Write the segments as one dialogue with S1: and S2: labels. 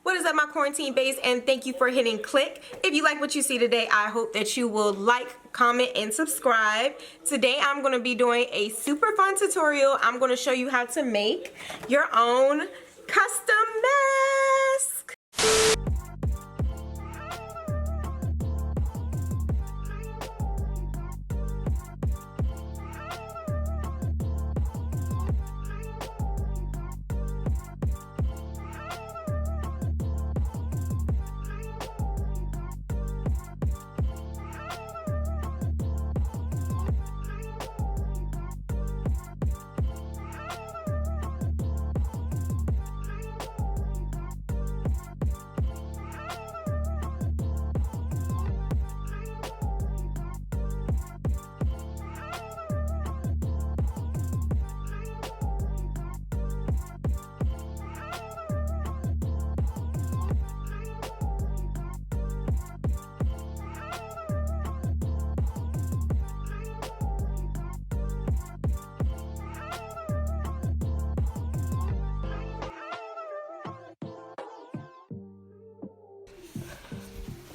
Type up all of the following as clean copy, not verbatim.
S1: What is up, my quarantine base, and thank you for hitting click. If you like what you see today, I hope that you will like, comment, and subscribe. Today I'm going to be doing a super fun tutorial. I'm going to show you how to make your own custom mask.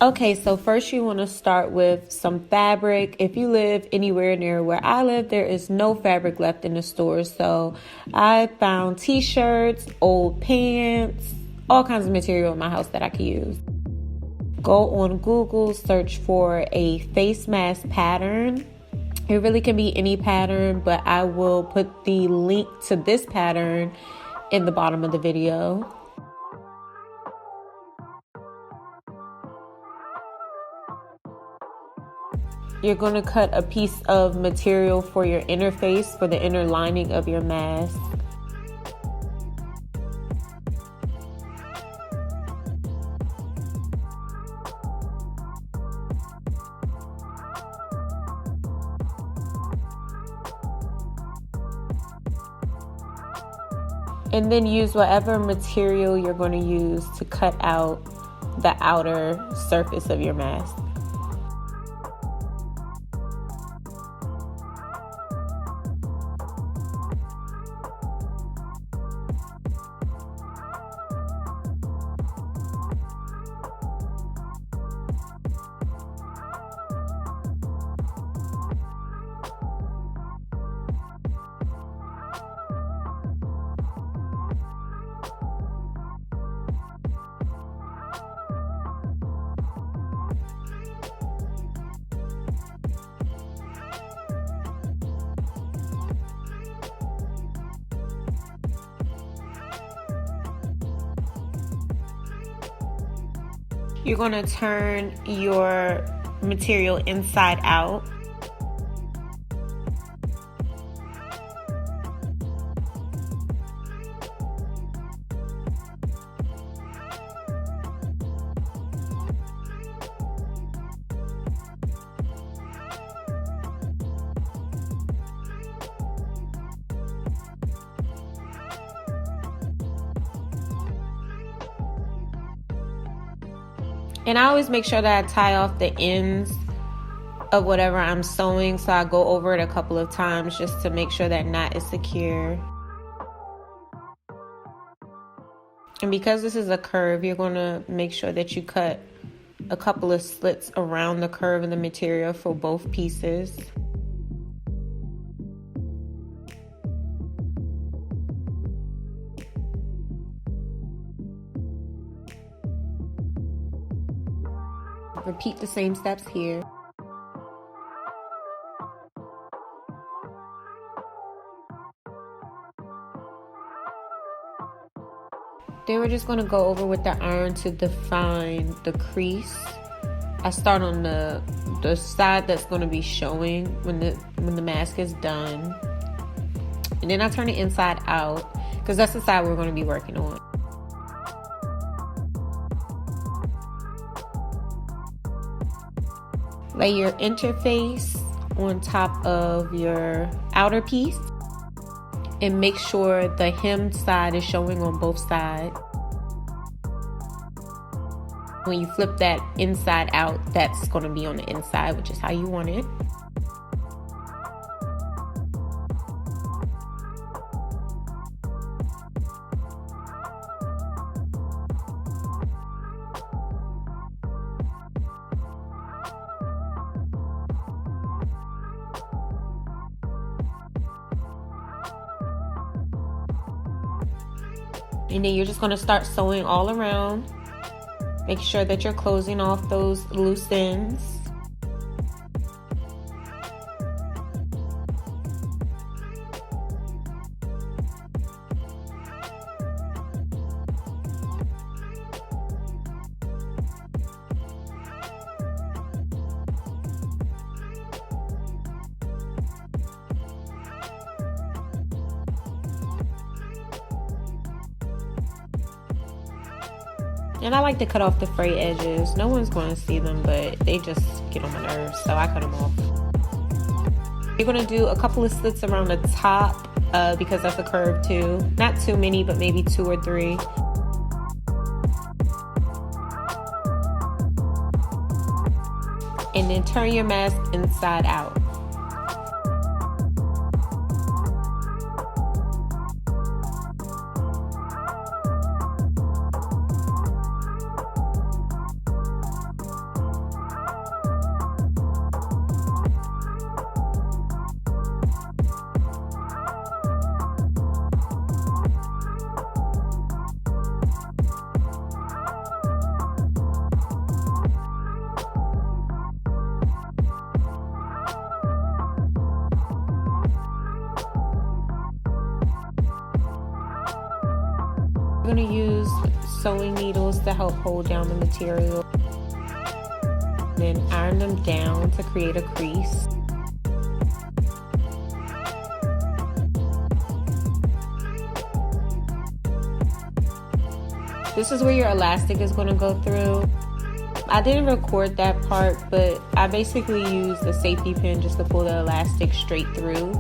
S2: Okay, so first you want to start with some fabric. If you live anywhere near where I live, there is no fabric left in the store. So I found t-shirts, old pants, all kinds of material in my house that I could use. Go on Google, search for a face mask pattern. It really can be any pattern, but I will put the link to this pattern in the bottom of the video. You're going to cut a piece of material for your inner face, for the inner lining of your mask. And then use whatever material you're going to use to cut out the outer surface of your mask. You're going to turn your material inside out. And I always make sure that I tie off the ends of whatever I'm sewing, so I go over it a couple of times just to make sure that knot is secure. And because this is a curve, you're going to make sure that you cut a couple of slits around the curve of the material for both pieces. Repeat the same steps here. Then we're just going to go over with the iron to define the crease. I start on the side that's going to be showing when the mask is done. And then I turn it inside out because that's the side we're going to be working on. Lay your interface on top of your outer piece and make sure the hemmed side is showing on both sides. When you flip that inside out, that's going to be on the inside, which is how you want it. And then you're just going to start sewing all around. Make sure that you're closing off those loose ends. And I like to cut off the frayed edges. No one's going to see them, but they just get on my nerves, so I cut them off. You're going to do a couple of slits around the top because that's a curve too. Not too many, but maybe 2 or 3. And then turn your mask inside out. I'm going to use sewing needles to help hold down the material. Then iron them down to create a crease. This is where your elastic is going to go through. I didn't record that part, but I basically used a safety pin just to pull the elastic straight through.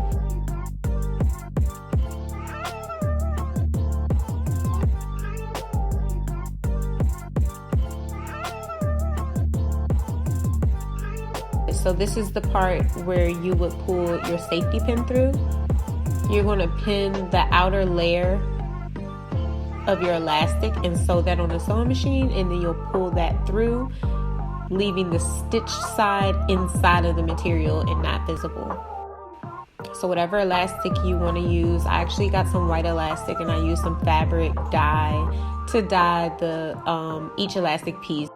S2: So this is the part where you would pull your safety pin through. You're going to pin the outer layer of your elastic and sew that on the sewing machine, and then you'll pull that through, leaving the stitch side inside of the material and not visible. So whatever elastic you want to use, I actually got some white elastic and I used some fabric dye to dye the each elastic piece.